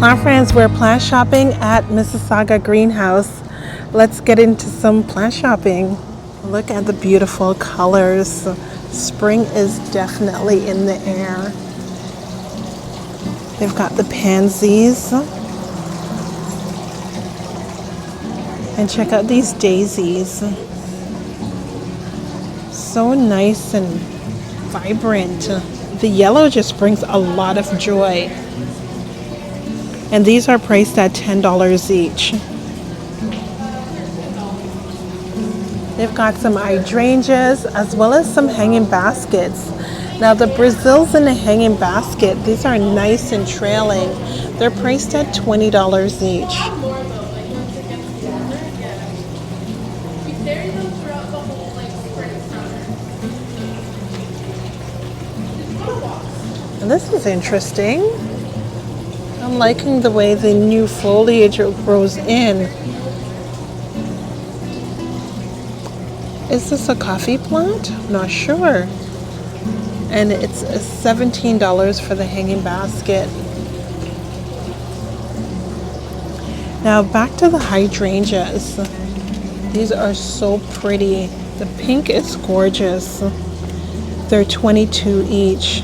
My friends, we're plant shopping at Mississauga Greenhouse. Let's get into some plant shopping. Look at the beautiful colors. Spring is definitely in the air. They've got the pansies. And check out these daisies. So nice and vibrant. The yellow just brings a lot of joy. And these are priced at $10 each. They've got some hydrangeas as well as some hanging baskets. Now the Brazils in the hanging basket, these are nice and trailing. They're priced at $20 each. And this is interesting. I'm liking the way the new foliage grows in. Is this a coffee plant? I'm not sure. And it's $17 for the hanging basket. Now back to the hydrangeas. These are so pretty. The pink is gorgeous. They're $22 each.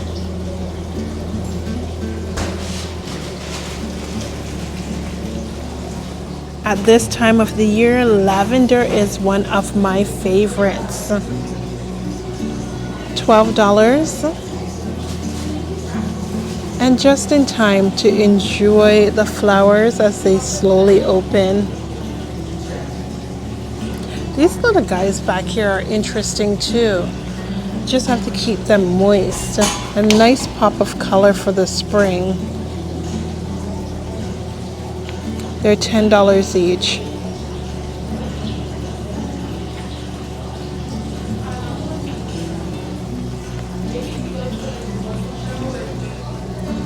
At this time of the year, lavender is one of my favorites. $12. And just in time to enjoy the flowers as they slowly open. These little guys back here are interesting too. Just have to keep them moist. A nice pop of color for the spring. They're $10 each.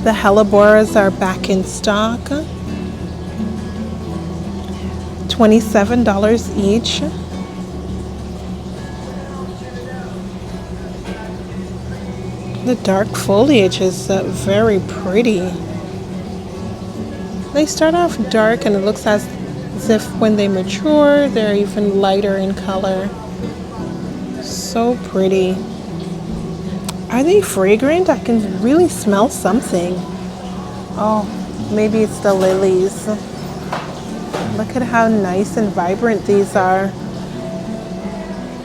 The helleborus are back in stock. $27 each. The dark foliage is very pretty. They start off dark and it looks as if when they mature, they're even lighter in color. So pretty. Are they fragrant? I can really smell something. Oh, maybe it's the lilies. Look at how nice and vibrant these are.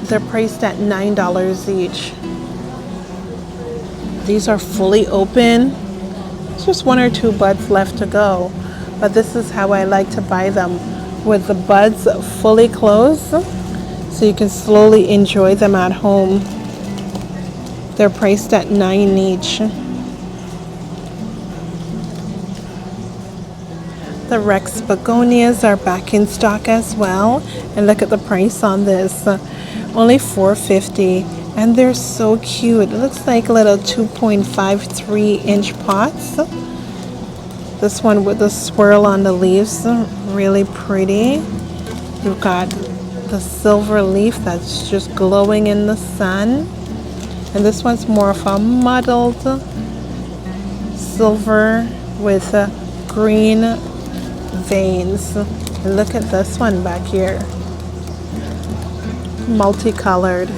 They're priced at $9 each. These are fully open. There's just one or two buds left to go. But this is how I like to buy them, with the buds fully closed, so you can slowly enjoy them at home. They're priced at $9 each. The Rex begonias are back in stock as well, and look at the price on this, only $4.50, and they're so cute. It looks like little 2.53-inch pots. This one with the swirl on the leaves, really pretty. We've got the silver leaf that's just glowing in the sun. And this one's more of a muddled silver with green veins. And look at this one back here. Multicolored.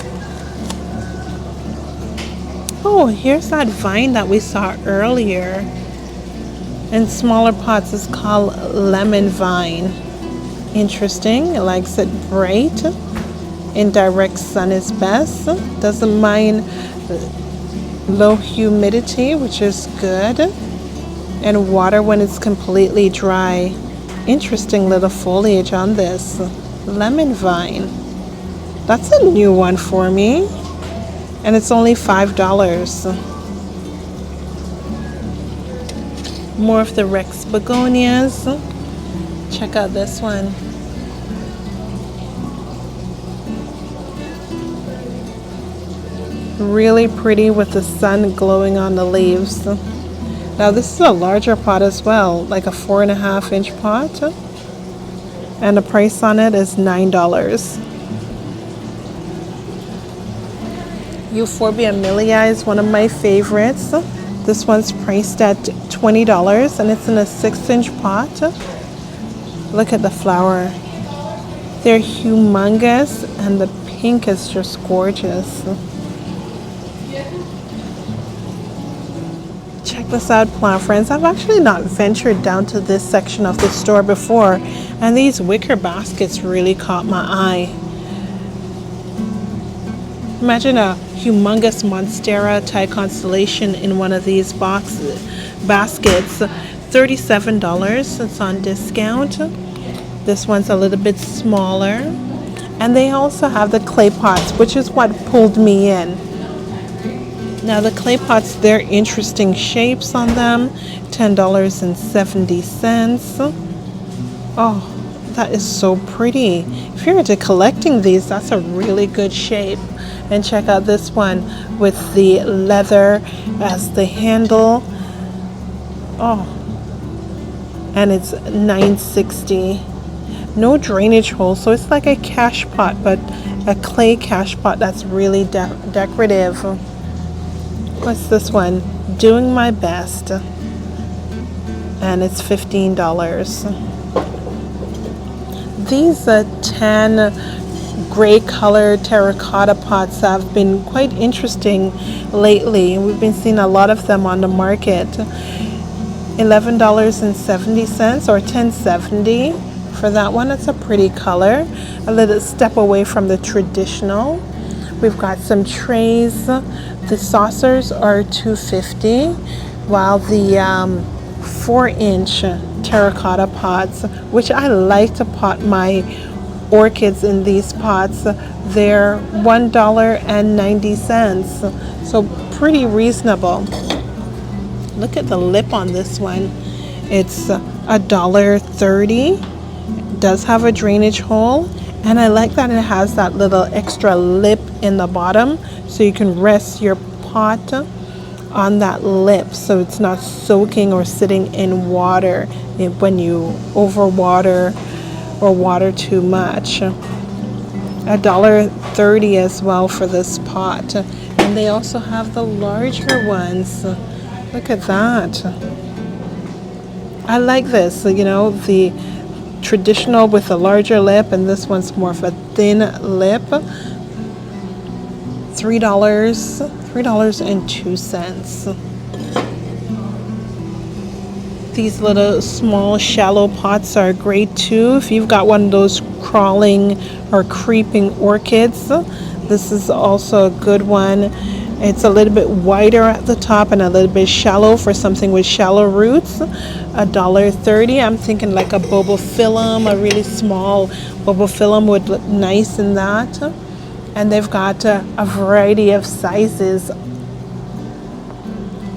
Oh, here's that vine that we saw earlier. In smaller pots is called lemon vine. Interesting. It likes it bright. In direct sun is best. Doesn't mind low humidity, which is good. And water when it's completely dry. Interesting little foliage on this. Lemon vine. That's a new one for me. And it's only $5. More of the Rex begonias. Check out this one. Really pretty with the sun glowing on the leaves. Now this is a larger pot as well, like a 4.5-inch pot. And the price on it is $9. Euphorbia millii is one of my favorites. This one's priced at $20 and it's in a 6-inch pot. Look at the flower. They're humongous and the pink is just gorgeous. Check this out, plant friends. I've actually not ventured down to this section of the store before, and these wicker baskets really caught my eye. Imagine a humongous Monstera type constellation in one of these baskets. $37. It's on discount. This one's a little bit smaller. And they also have the clay pots, which is what pulled me in. Now the clay pots, they're interesting shapes on them. $10.70. Oh, that is so pretty. If you're into collecting these, that's a really good shape. And check out this one with the leather as the handle. Oh, and it's $9.60. No drainage hole, so it's like a cash pot, but a clay cash pot that's really decorative. What's this one? Doing My Best, and it's $15. These 10 gray color terracotta pots have been quite interesting lately. We've been seeing a lot of them on the market. $11.70 or $10.70 for that one. It's a pretty color, a little step away from the traditional. We've got some trays. The saucers are $2.50, while the 4-inch terracotta pots, which I like to pot my orchids in these pots, they're $1.90, so pretty reasonable. Look at the lip on this one. It's $1.30. It does have a drainage hole, and I like that it has that little extra lip in the bottom, so you can rest your pot on that lip so it's not soaking or sitting in water when you overwater or water too much. $1.30 as well for this pot. And they also have the larger ones. Look at that. I like this, you know, the traditional with a larger lip, and this one's more of a thin lip. $3.02. These little small shallow pots are great too. If you've got one of those crawling or creeping orchids, this is also a good one. It's a little bit wider at the top and a little bit shallow for something with shallow roots. $1.30. I'm thinking like a bulbophyllum, a really small bulbophyllum would look nice in that. And they've got a variety of sizes,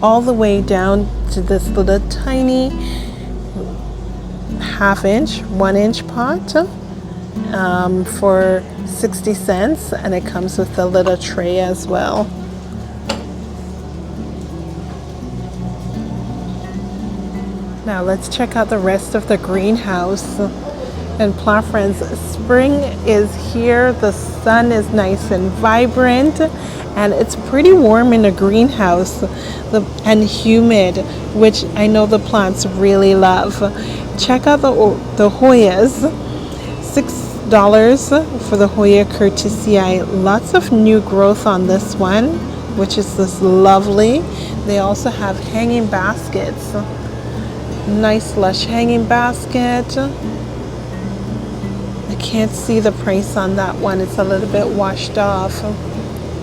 all the way down to this little tiny 1/2-inch, 1-inch pot for 60 cents, and it comes with a little tray as well. Now let's check out the rest of the greenhouse. And plant friends, spring is here. The sun is nice and vibrant, and it's pretty warm in the greenhouse and humid, which I know the plants really love. Check out the Hoyas. $6 for the Hoya curtisii. Lots of new growth on this one, which is this lovely. They also have hanging baskets. Nice lush hanging basket. I can't see the price on that one. It's a little bit washed off.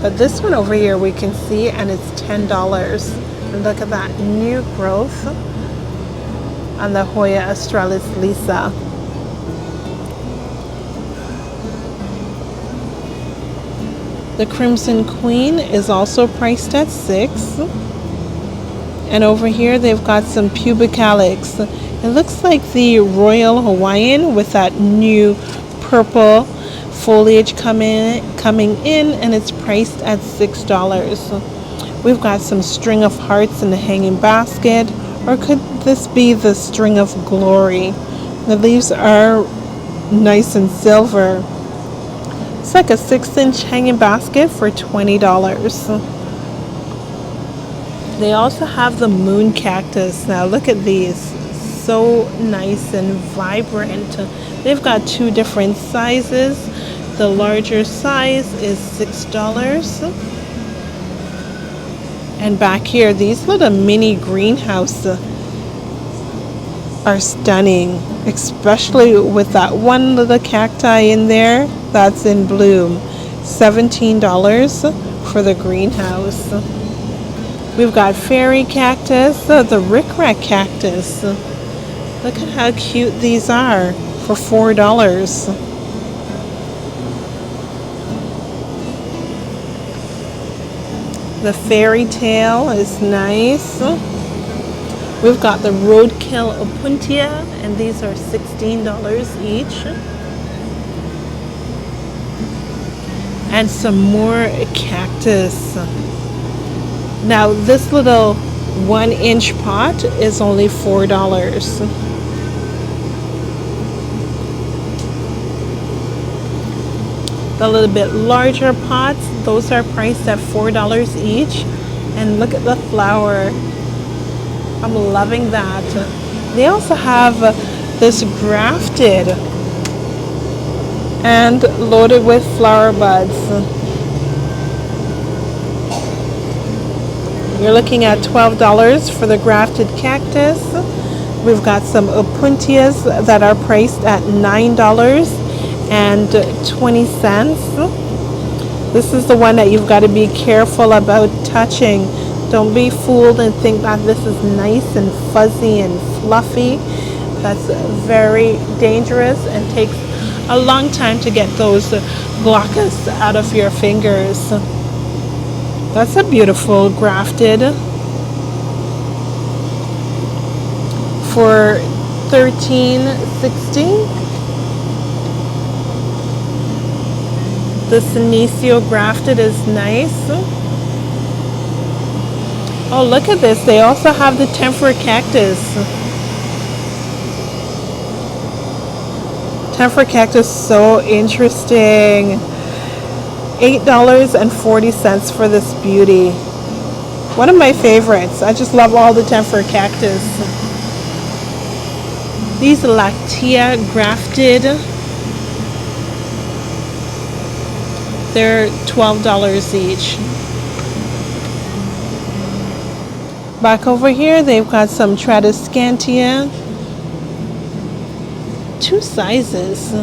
But this one over here we can see, and it's $10. And look at that new growth on the Hoya australis lisa. The Crimson Queen is also priced at $6. And over here they've got some pubicalyx. It looks like the Royal Hawaiian with that new purple foliage coming in, and it's priced at $6. We've got some string of hearts in the hanging basket, or could this be the string of glory? The leaves are nice and silver. It's like a 6-inch hanging basket for $20. They also have the moon cactus. Now look at these, so nice and vibrant. They've got two different sizes. The larger size is $6. And back here, these little mini greenhouse are stunning, especially with that one little cacti in there that's in bloom. $17 for the greenhouse. We've got fairy cactus, the rickrack cactus. Look at how cute these are for $4. The fairy tale is nice. We've got the roadkill opuntia, and these are $16 each. And some more cactus. Now this little 1-inch pot is only $4. The little bit larger pots, those are priced at $4 each. And look at the flower. I'm loving that. They also have this grafted and loaded with flower buds. You're looking at $12 for the grafted cactus. We've got some opuntias that are priced at $9.20. This is the one that you've got to be careful about touching. Don't be fooled and think that this is nice and fuzzy and fluffy. That's very dangerous and takes a long time to get those glaucus out of your fingers. That's a beautiful grafted for $13.60. The Senecio grafted is nice. Oh, look at this. They also have the Temper cactus. Temper cactus, so interesting. $8.40 for this beauty. One of my favorites. I just love all the Temper cactus. These Calathea grafted, they're $12 each. Back over here, they've got some Tradescantia. Two sizes.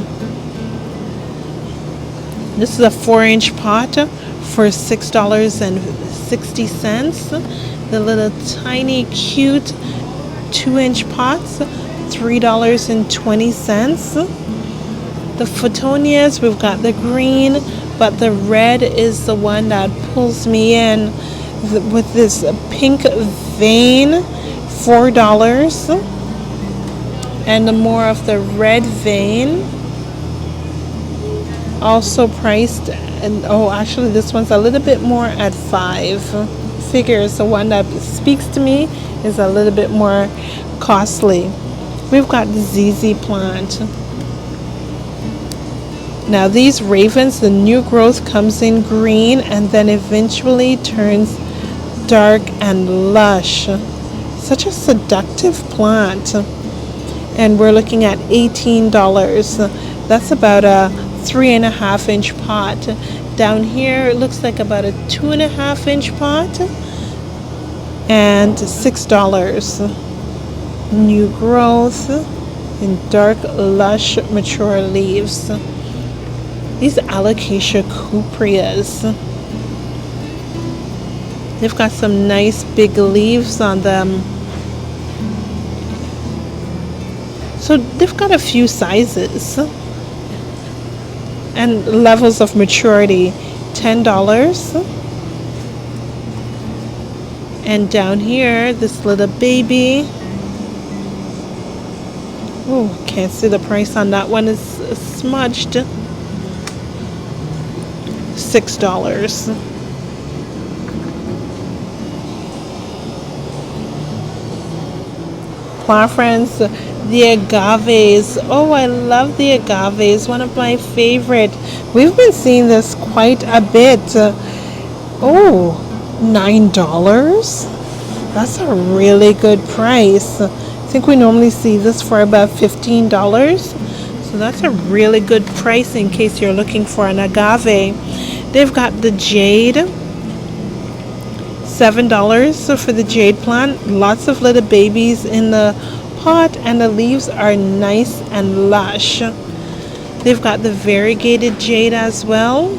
This is a 4-inch pot for $6.60. The little tiny cute 2-inch pots, $3.20. The Photonias, we've got the green, but the red is the one that pulls me in with this pink vein, $4. And the more of the red vein, also priced, and oh, actually this one's a little bit more at $5. Figures the one that speaks to me is a little bit more costly. We've got the ZZ plant. Now these ravens, the new growth comes in green and then eventually turns dark and lush. Such a seductive plant. And we're looking at $18. That's about a 3.5-inch pot. Down here it looks like about a 2.5-inch pot and $6. New growth in dark, lush, mature leaves. These Alocasia cupreas, they've got some nice big leaves on them. So they've got a few sizes and levels of maturity. $10. And down here, this little baby. Oh, can't see the price on that one. Is smudged. $6. Plant friends, the agaves. Oh, I love the agaves. One of my favorite. We've been seeing this quite a bit. Oh, $9. That's a really good price. I think we normally see this for about $15. So that's a really good price in case you're looking for an agave. They've got the jade, $7 for the jade plant. Lots of little babies in the pot, and the leaves are nice and lush. They've got the variegated jade as well.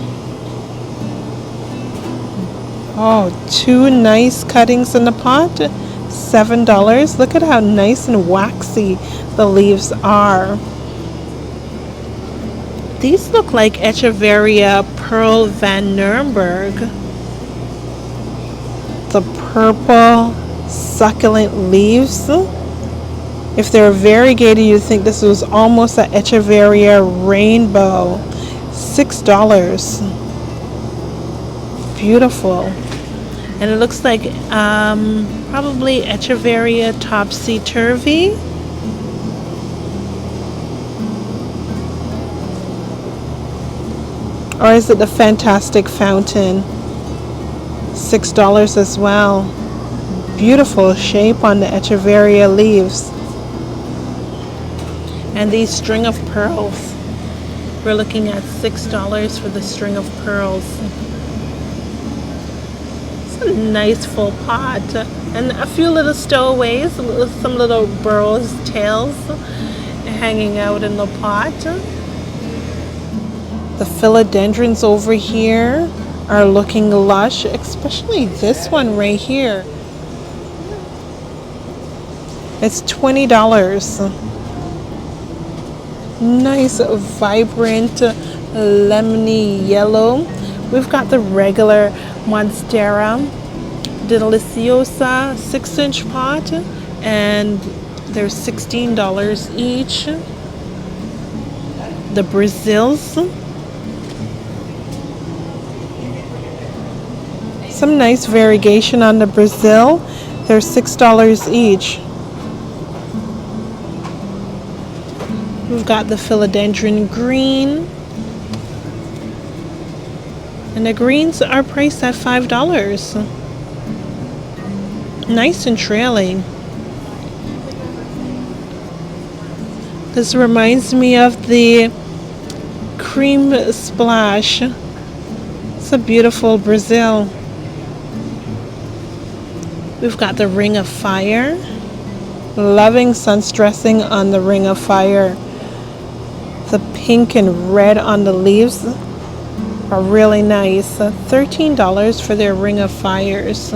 Oh, 2 nice cuttings in the pot, $7. Look at how nice and waxy the leaves are. These look like Echeveria Pearl Van Nuremberg. The purple succulent leaves. If they're variegated, you'd think this was almost an Echeveria rainbow. $6. Beautiful. And it looks like probably Echeveria topsy-turvy. Or is it the Fantastic Fountain? $6 as well. Beautiful shape on the Echeveria leaves. And these string of pearls. We're looking at $6 for the string of pearls. It's a nice full pot. And a few little stowaways, some little burrows, tails hanging out in the pot. The philodendrons over here are looking lush, especially this one right here. It's $20. Nice, vibrant, lemony yellow. We've got the regular Monstera Deliciosa 6-inch pot, and they're $16 each. The Brazils. Some nice variegation on the Brazil. They're $6 each. We've got the Philodendron green. And the greens are priced at $5. Nice and trailing. This reminds me of the Cream Splash. It's a beautiful Brazil. We've got the Ring of Fire. Loving sun's dressing on the Ring of Fire. The pink and red on the leaves are really nice. $13 for their Ring of Fires.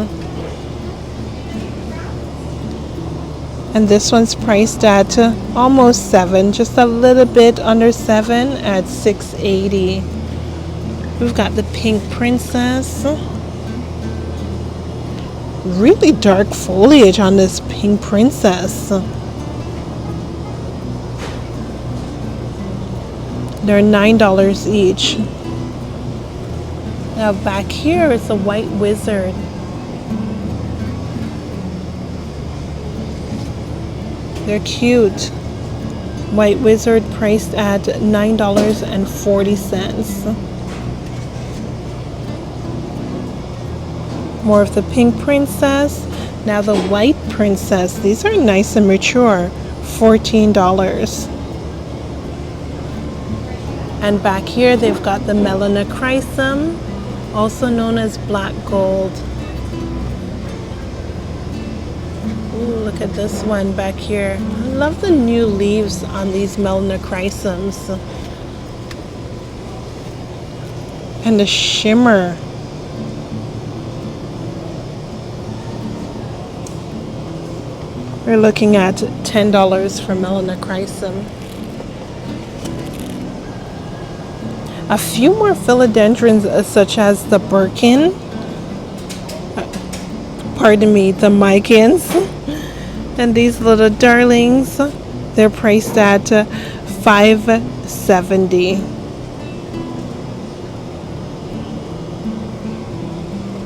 And this one's priced at almost $7, just a little bit under $7 at $6.80. We've got the Pink Princess. Really dark foliage on this Pink Princess. They're $9 each. Now back here is a White Wizard. They're cute. White Wizard priced at $9.40. More of the Pink Princess. Now the White Princess. These are nice and mature. $14. And back here they've got the Melanochrysum, also known as black gold. Ooh, look at this one back here. I love the new leaves on these Melanochrysums. And the shimmer. We're looking at $10 for Melanochrysum. A few more philodendrons such as the Birkin, the Micans, and these little darlings, they're priced at $5.70.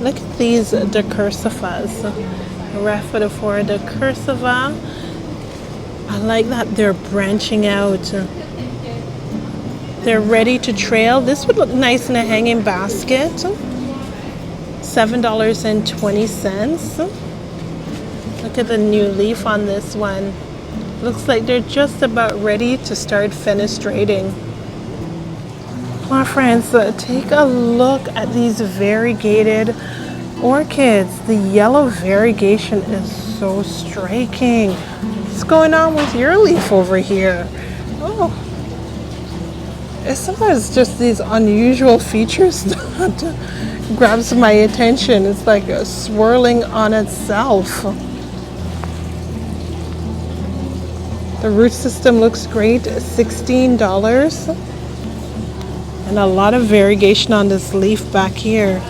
Look at these Decursivas. Rhaphidophora decursiva. I like that they're branching out. They're ready to trail. This would look nice in a hanging basket. $7.20. Look at the new leaf on this one. Looks like they're just about ready to start fenestrating. My friends, take a look at these variegated orchids. The yellow variegation is so striking. What's going on with your leaf over here? Oh, it's sometimes just these unusual features that grabs my attention. It's like swirling on itself. The root system looks great, $16. And a lot of variegation on this leaf back here.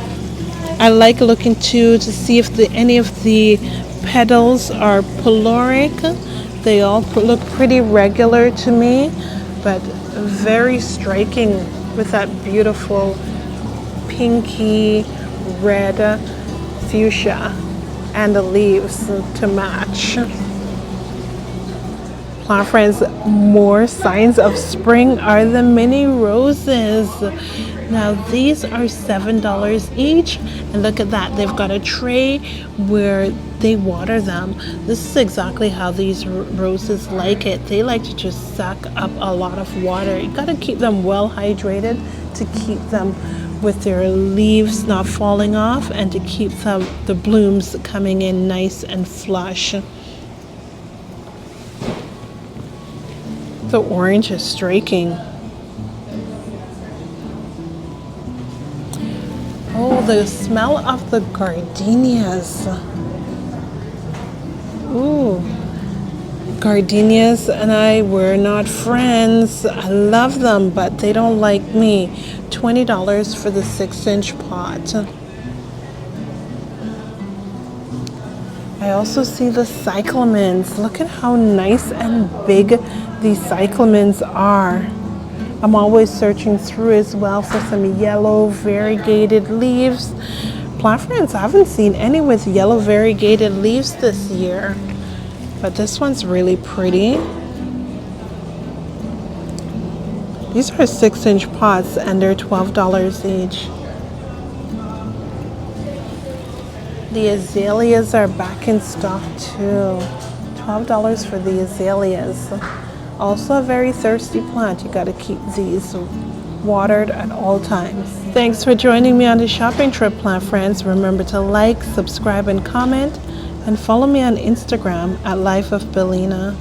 I like looking to see if any of the petals are peloric. They all look pretty regular to me, but very striking with that beautiful pinky red fuchsia and the leaves to match. Plant friends, more signs of spring are the mini roses. Now these are $7 each, and look at that, they've got a tray where they water them. This is exactly how these roses like it. They like to just suck up a lot of water. You got to keep them well hydrated to keep them with their leaves not falling off and to keep the blooms coming in nice and flush. The orange is striking. Oh, the smell of the gardenias. Ooh. Gardenias and I were not friends. I love them, but they don't like me. $20 for the 6-inch pot. I also see the cyclamens. Look at how nice and big these cyclamens are. I'm always searching through as well for some yellow variegated leaves. Plant friends, I haven't seen any with yellow variegated leaves this year, but this one's really pretty. These are 6-inch pots and they're $12 each. The azaleas are back in stock too. $12 for the azaleas. Also a very thirsty plant. You got to keep these watered at all times. Thanks for joining me on the shopping trip, plant friends. Remember to like, subscribe, and comment, and follow me on Instagram at Life of Billina.